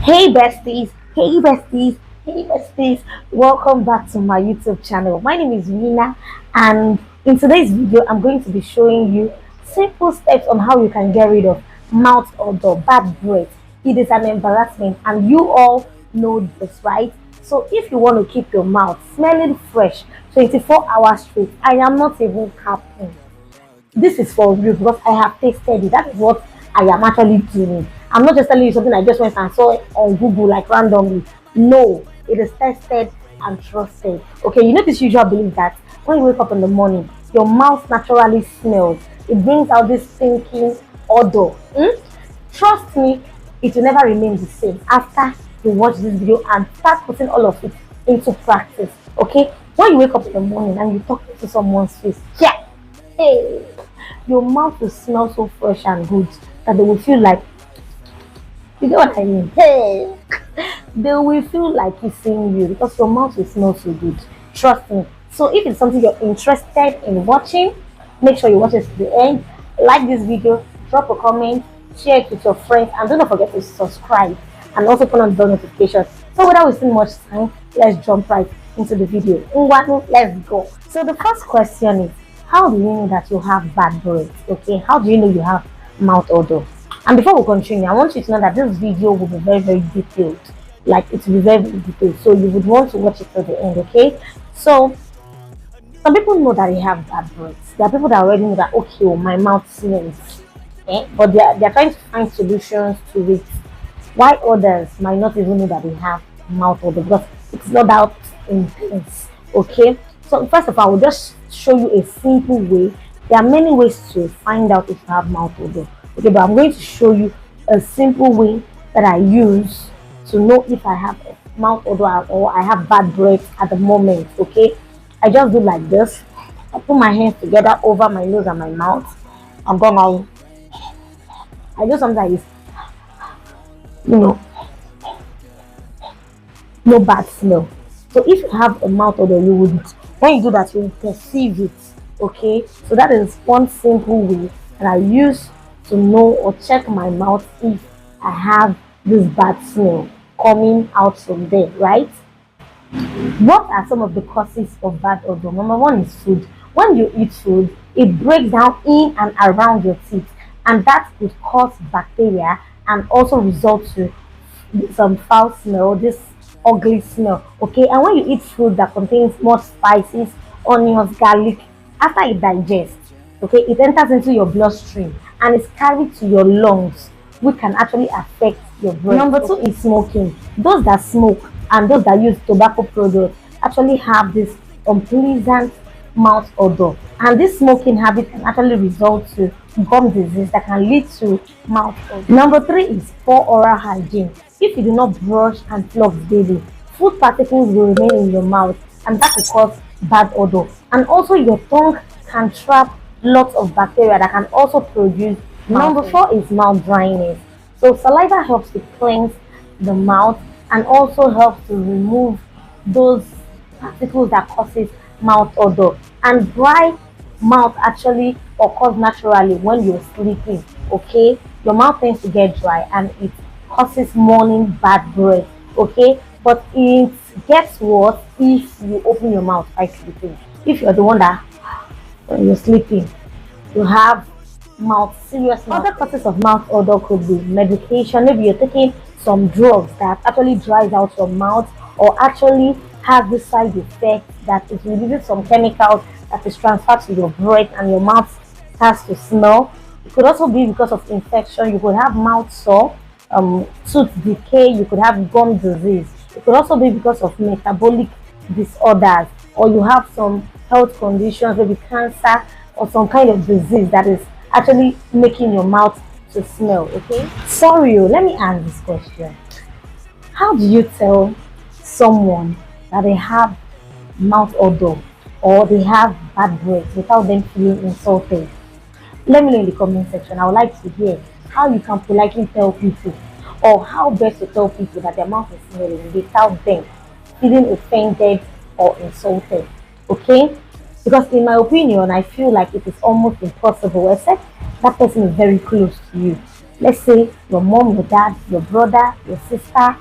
Hey besties, hey besties, hey besties, welcome back to my YouTube channel. My name is Rina, and in today's video, I'm going to be showing you simple steps on how you can get rid of mouth odor, bad breath. It is an embarrassment, and you all know this, right? So, if you want to keep your mouth smelling fresh 24 hours straight, I am not even capping. This is for real because I have tasted it. That is what I am actually doing. I'm not just telling you something I just went and saw on Google like randomly. No, it is tested and trusted. Okay, you know this usual belief that when you wake up in the morning, your mouth naturally smells. It brings out this stinking odor. Trust me, it will never remain the same after you watch this video and start putting all of it into practice. Okay, when you wake up in the morning and you talk to someone's face, yeah, hey, your mouth will smell so fresh and good that they will feel like, you get what I mean? Hey, they will feel like kissing you because your mouth will smell so good. Trust me. So if it's something you're interested in watching, make sure you watch it to the end. Like this video, drop a comment, share it with your friends, and don't forget to subscribe and also turn on the bell notifications. So without wasting much time, let's jump right into the video. Ngwanu, let's go. So the first question is, how do you know that you have bad breath? Okay, how do you know you have mouth odor? And before we continue, I want you to know that this video will be very, very detailed. Like it will be very, very detailed. So you would want to watch it till the end, okay? So some people know that they have bad breath. There are people that already know that okay, oh, my mouth smells. But they're trying to find solutions to it. Why others might not even know that they have mouth odor because it's not that intense. Okay. So first of all, I will just show you a simple way. There are many ways to find out if you have mouth odor. Okay, but I'm going to show you a simple way that I use to know if I have a mouth odor or I have bad breath at the moment. Okay, I just do like this. I put my hands together over my nose and my mouth. And then I do something like this. You know, no bad smell. So if you have a mouth odor, you would when you do that, you will perceive it. Okay, so that is one simple way that I use to know or check my mouth if I have this bad smell coming out from there, right? What are some of the causes of bad odor? Number one is food. When you eat food, it breaks down in and around your teeth, and that could cause bacteria and also result to some foul smell, this ugly smell. Okay, and when you eat food that contains more spices, onions, garlic, after it digests, okay, it enters into your bloodstream and is carried to your lungs, which can actually affect your breath. Number two is smoking. Those that smoke and those that use tobacco products actually have this unpleasant mouth odor, and this smoking habit can actually result to gum disease that can lead to mouth odor. Number three is poor oral hygiene. If you do not brush and floss daily, food particles will remain in your mouth, and that will cause bad odor. And also, your tongue can trap lots of bacteria that can also produce. Number four is mouth dryness. So saliva helps to cleanse the mouth and also helps to remove those particles that causes mouth odor. And dry mouth actually occurs naturally when you're sleeping. Okay, your mouth tends to get dry and it causes morning bad breath. Okay, but it gets worse if you open your mouth while sleeping. If you're the one that when you're sleeping you have serious mouth. Other causes of mouth odor could be medication. Maybe you're taking some drugs that actually dries out your mouth or actually has this side effect that it releases some chemicals that is transferred to your breath and your mouth starts to smell. It could also be because of infection. You could have mouth sore, tooth decay, you could have gum disease. It could also be because of metabolic disorders, or you have some health conditions, maybe cancer or some kind of disease that is actually making your mouth to smell. Okay, sorry, let me ask this question. How do you tell someone that they have mouth odor or they have bad breath without them feeling insulted? Let me know in the comment section. I would like to hear how you can politely tell people or how best to tell people that their mouth is smelling without them feeling offended or insulted. Okay, because in my opinion I feel like it is almost impossible except that person is very close to you. Let's say your mom, your dad, your brother, your sister,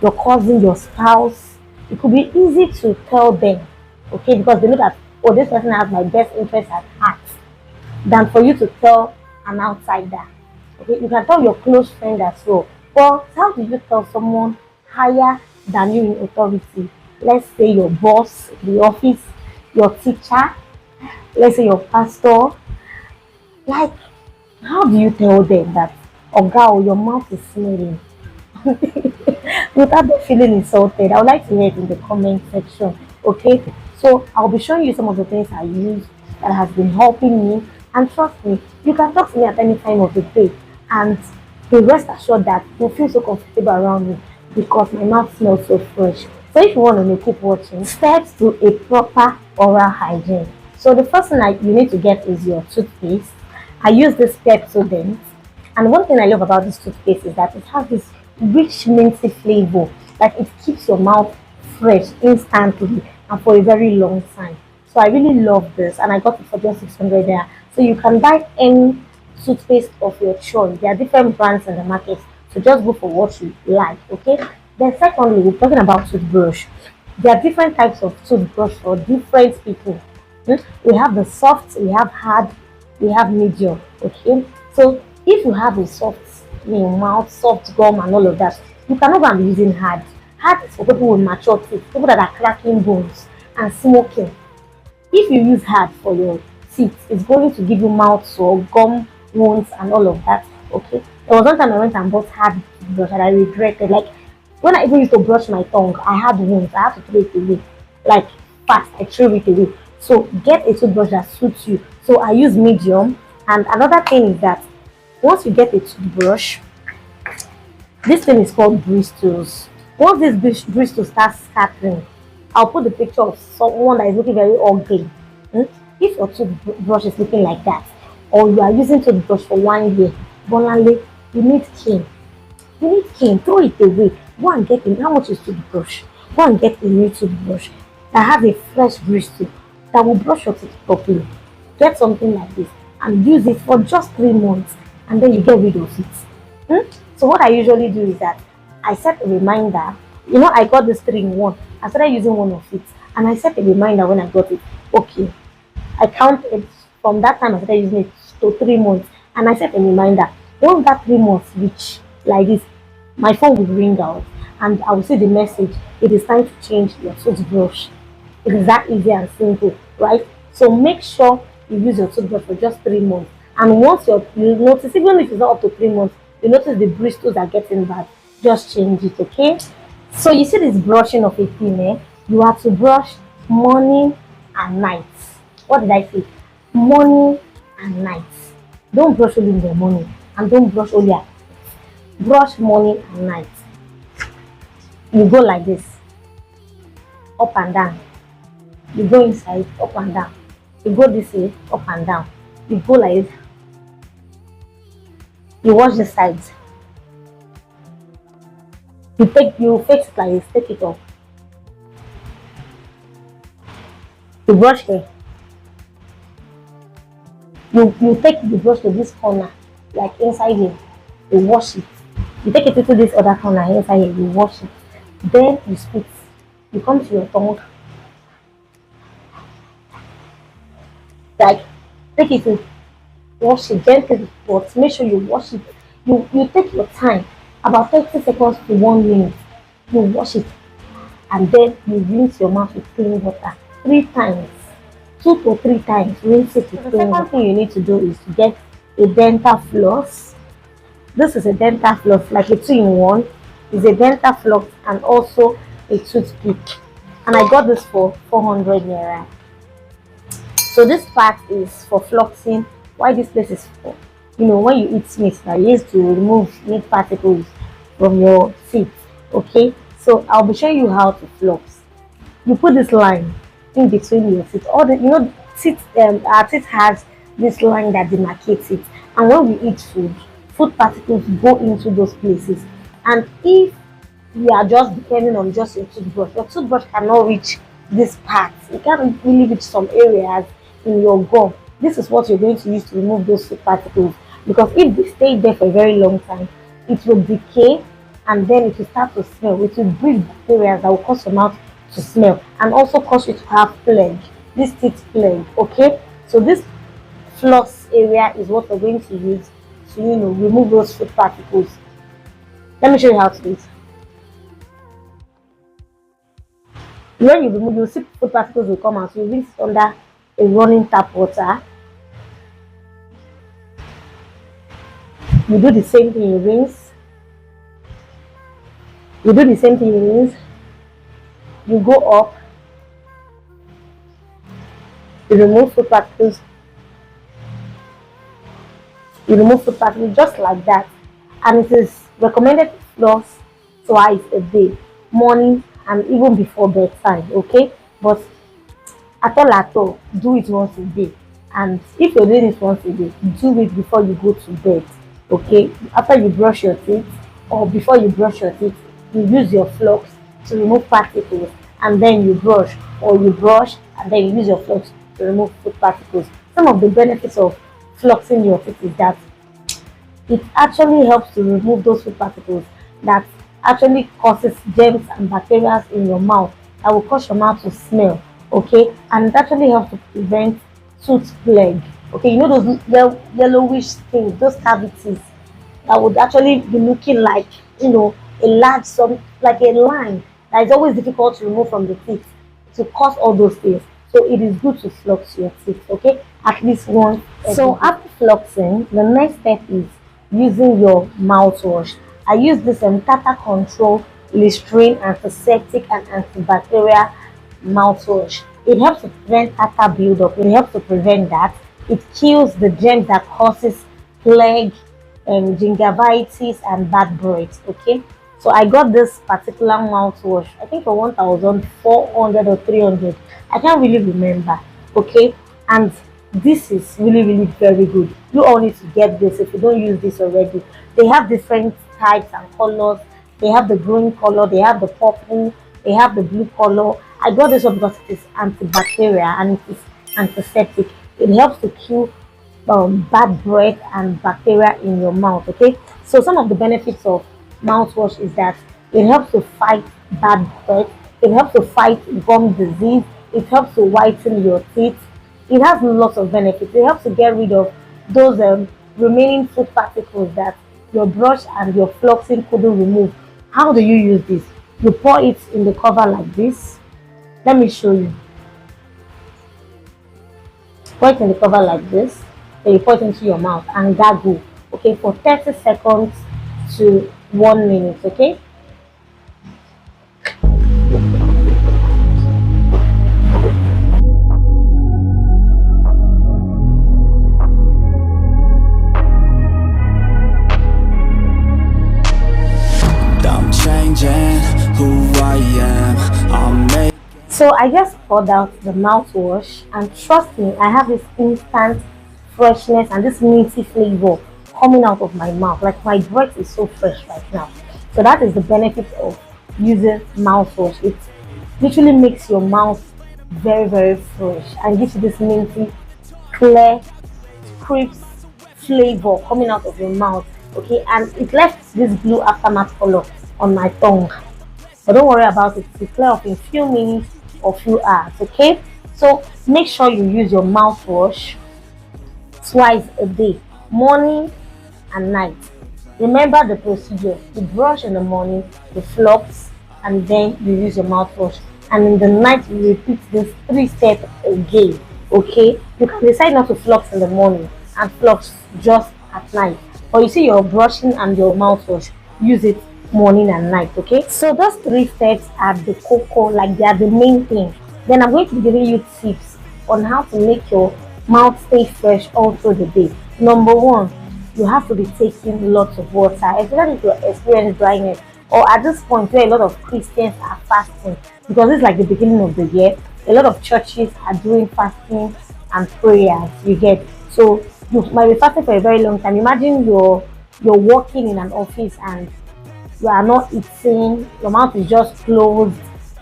your cousin, your spouse. It could be easy to tell them, okay, because they know that, oh, this person has my best interest at heart, than for you to tell an outsider. Okay, you can tell your close friend as well. But how do you tell someone higher than you in authority? Let's say your boss, the office, your teacher, let's say your pastor. Like, how do you tell them that, oh girl, your mouth is smelling? Without them feeling insulted, I would like to hear it in the comment section. Okay, so I'll be showing you some of the things I use that has been helping me. And trust me, you can talk to me at any time of the day, and be rest assured that you feel so comfortable around me because my mouth smells so fresh. So if you want to know, keep watching. Steps to a proper oral hygiene. So the first thing you need to get is your toothpaste. I use this Pepsodent, and one thing I love about this toothpaste is that it has this rich minty flavor. Like it keeps your mouth fresh instantly and for a very long time. So I really love this, and I got it for just 600 there. So you can buy any toothpaste of your choice. There are different brands in the market, so just go for what you like. Okay. Then secondly, we're talking about toothbrush. There are different types of toothbrush for different people. We have the soft, we have hard, we have medium. Okay, so if you have a soft mouth, soft gum, and all of that, you cannot go and be using hard. Hard is for people with mature teeth, people that are cracking bones and smoking. If you use hard for your teeth, it's going to give you mouth sore, gum wounds, and all of that. Okay, there was one time I went and bought hard toothbrush and I regretted. Like when I even used to brush my tongue, I had wounds. I had to throw it away. Like fast, I threw it away. So get a toothbrush that suits you. So I use medium. And another thing is that once you get a toothbrush, this thing is called bristles. Once this bristle starts scattering, I'll put the picture of someone that is looking very ugly. Hmm? If your toothbrush is looking like that, or you are using toothbrush for 1 year, Bonale, you need cane. You need cane, throw it away. Go and get in. How much is toothbrush? Go and get a new toothbrush that has a fresh bristle that will brush your teeth properly. Get something like this and use it for just 3 months, and then you get rid of it. So what I usually do is that I set a reminder. You know, I got this 3-in-1. I started using one of it, and I set a reminder when I got it. Okay, I counted from that time I started using it to 3 months, and I set a reminder. Once that 3 months reach like this, my phone will ring out, and I will see the message. It is time to change your toothbrush. It is that easy and simple, right? So make sure you use your toothbrush for just 3 months. And once you notice, even if it's not up to 3 months, you notice the bristles are getting bad, just change it, okay? So you see this brushing of a thing, eh? You have to brush morning and night. What did I say? Morning and night. Don't brush only in the morning, and don't brush only at brush morning and night. You go like this, up and down. You go inside, up and down. You go this way, up and down. You go like this. You wash the sides. You fix it like this, take it off. You brush here. You take the brush to this corner, like inside here. You wash it. You take it to this other corner inside here. You wash it. Then you spit. You come to your tongue. Like take it to wash it gently, but make sure you wash it. You take your time, about 30 seconds to 1 minute. You wash it, and then you rinse your mouth with clean water 3 times, 2 to 3 times. Rinse it with clean water. The second thing you need to do is to get a dental floss. This is a dental floss, like a 2-in-1. It's a dental floss and also a toothpick. And I got this for 400 naira. So this part is for flossing. Why this place is for, when you eat meat, I used to remove meat particles from your teeth. Okay, so I'll be showing you how to floss. You put this line in between your teeth. All the teeth, our teeth has this line that demarcates it. And when we eat food particles go into those places. And if you are just depending on just your toothbrush cannot reach this part. It can't really reach some areas in your gum. This is what you're going to use to remove those food particles. because if they stay there for a very long time, it will decay and then it will start to smell. It will breed bacteria that will cause your mouth to smell and also cause you to have plague, this teeth plague. Okay, so this floss area is what we're going to use to remove those food particles. Let me show you how to do it. When you remove, you see food particles will come out. So you rinse it under a running tap water. You do the same thing, you rinse. You do the same thing, you rinse. You go up. You remove food particles. You remove food particles just like that. And it is recommended to floss twice a day, morning and even before bedtime. Okay, but at all, do it once a day. And if you're doing it once a day, do it before you go to bed. Okay, after you brush your teeth or before you brush your teeth, you use your floss to remove particles, and then you brush, or you brush and then you use your floss to remove food particles. Some of the benefits of flossing your teeth is that it actually helps to remove those food particles that actually causes germs and bacteria in your mouth that will cause your mouth to smell. Okay, and it actually helps to prevent tooth plague. Okay, you know those yellowish things, those cavities that would actually be looking like a large, some like a line that is always difficult to remove from the teeth, to cause all those things. So it is good to floss your teeth, okay, at least once. So after flossing, the next step is using your mouthwash. I use this Tata Control Listerine Antiseptic and Antibacterial mouthwash. It helps to prevent tartar buildup. It helps to prevent that. It kills the germs that causes plague, gingivitis, and bad breath. Okay, so I got this particular mouthwash, I think for 1,400 or 300. I can't really remember. Okay, and this is really very good. You all need to get this if you don't use this already. They have different types and colors. They have the green color, they have the purple, they have the blue color. I got this one because it is antibacterial and it is antiseptic. It helps to kill bad breath and bacteria in your mouth. Okay, so some of the benefits of mouthwash is that it helps to fight bad breath, it helps to fight gum disease, it helps to whiten your teeth. It has lots of benefits. It helps to get rid of those remaining food particles that your brush and your flossing couldn't remove. How do you use this? You pour it in the cover like this. Let me show you. Pour it in the cover like this. Then you pour it into your mouth and gargle. Okay, for 30 seconds to 1 minute. Okay. So I just poured out the mouthwash, and trust me, I have this instant freshness and this minty flavor coming out of my mouth. Like my breath is so fresh right now. So that is the benefit of using mouthwash. It literally makes your mouth very fresh and gives you this minty, clear, crisp flavor coming out of your mouth. Okay, and it left this blue aftermath color on my tongue. But don't worry about it, it's clear off in few minutes or few hours. Okay, so make sure you use your mouthwash twice a day, morning and night. Remember the procedure: you brush in the morning, you floss, and then you use your mouthwash, and in the night you repeat this 3 steps again. Okay, you can decide not to floss in the morning and floss just at night, or you see your brushing and your mouthwash, use it morning and night. Okay, so those 3 steps are the cocoa, like they are the main thing. Then I'm going to be giving you tips on how to make your mouth stay fresh all through the day. Number 1, you have to be taking lots of water, especially if you're experiencing dryness, or at this point where a lot of Christians are fasting, because it's like the beginning of the year. A lot of churches are doing fasting and prayers, you get. So you might be fasting for a very long time. Imagine you're working in an office and you are not eating, your mouth is just closed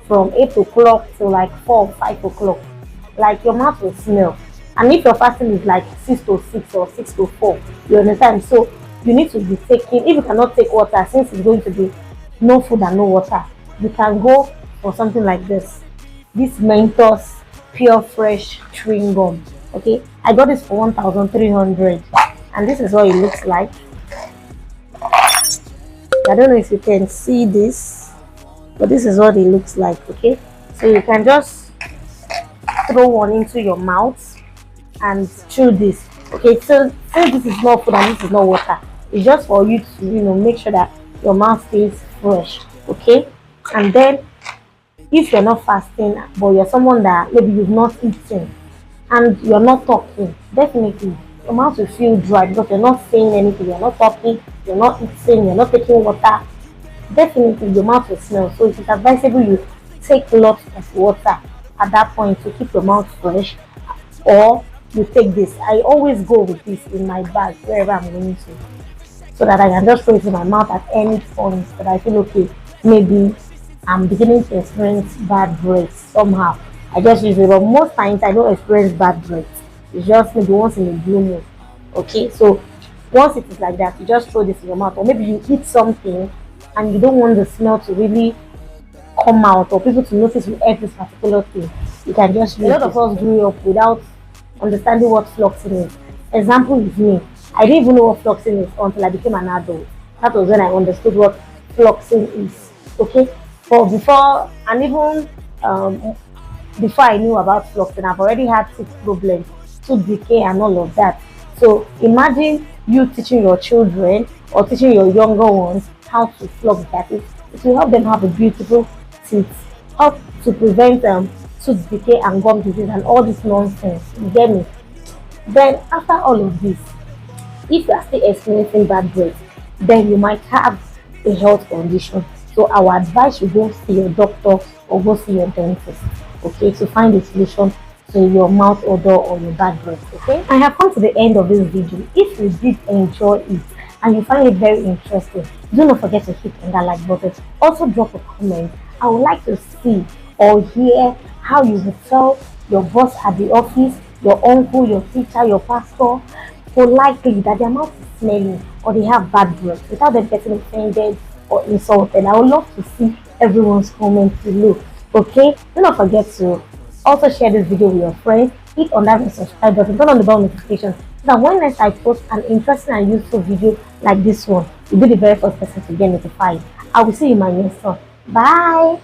from 8 o'clock to like 4 or 5 o'clock. Like your mouth will smell. And if your fasting is like 6 to 6 or 6 to 4, you understand? So you need to be taking, if you cannot take water, since it's going to be no food and no water, you can go for something like this Mentos Pure Fresh chewing gum. Okay, I got this for 1,300, and this is what it looks like. I don't know if you can see this, but this is what it looks like. Okay, so you can just throw one into your mouth and chew this. Okay, so since this is not food and this is not water, it's just for you to make sure that your mouth stays fresh. Okay, and then if you're not fasting but you're someone that maybe you've not eaten and you're not talking, definitely your mouth will feel dry because you're not saying anything, you're not talking, you're not eating, you're not taking water. Definitely your mouth will smell. So it is advisable you take lots of water at that point to keep your mouth fresh, or you take this. I always go with this in my bag wherever I'm going to, so that I can just throw it in my mouth at any point that I feel okay. Maybe I'm beginning to experience bad breath somehow. I just use it, but most times I don't experience bad breath. It's just maybe once in a blue moon. Okay, so once it is like that, you just throw this in your mouth, or maybe you eat something and you don't want the smell to really come out or people to notice you ate this particular thing. You can just use. A lot of us grew up without understanding what fluxing is. Example is me. I didn't even know what fluxing is until I became an adult. That was when I understood what fluxing is. Okay, but before, and even before I knew about fluxing, I've already had tooth problems, tooth decay, and all of that. So imagine you teaching your children or teaching your younger ones how to flux their teeth. It will help them have a beautiful teeth, help to prevent tooth decay and gum disease and all this nonsense. You get me? Then after all of this, if you are still experiencing bad breath, then you might have a health condition. So our advice, you go see your doctor or go see your dentist, okay, to find a solution to your mouth odor or your bad breath. Okay, I have come to the end of this video. If you did enjoy it and you find it very interesting, do not forget to hit on that like button. Also drop a comment. I would like to see or hear how you would tell your boss at the office, your uncle, your teacher, your pastor politely that their mouth is smelling or they have bad breath without them getting offended or insulted. I would love to see everyone's comments below. Okay, do not forget to also share this video with your friends. Hit on that subscribe button, turn on the bell notification so that when next I post an interesting and useful video like this one, you'll be the very first person to get notified. I will see you in my next one. Bye.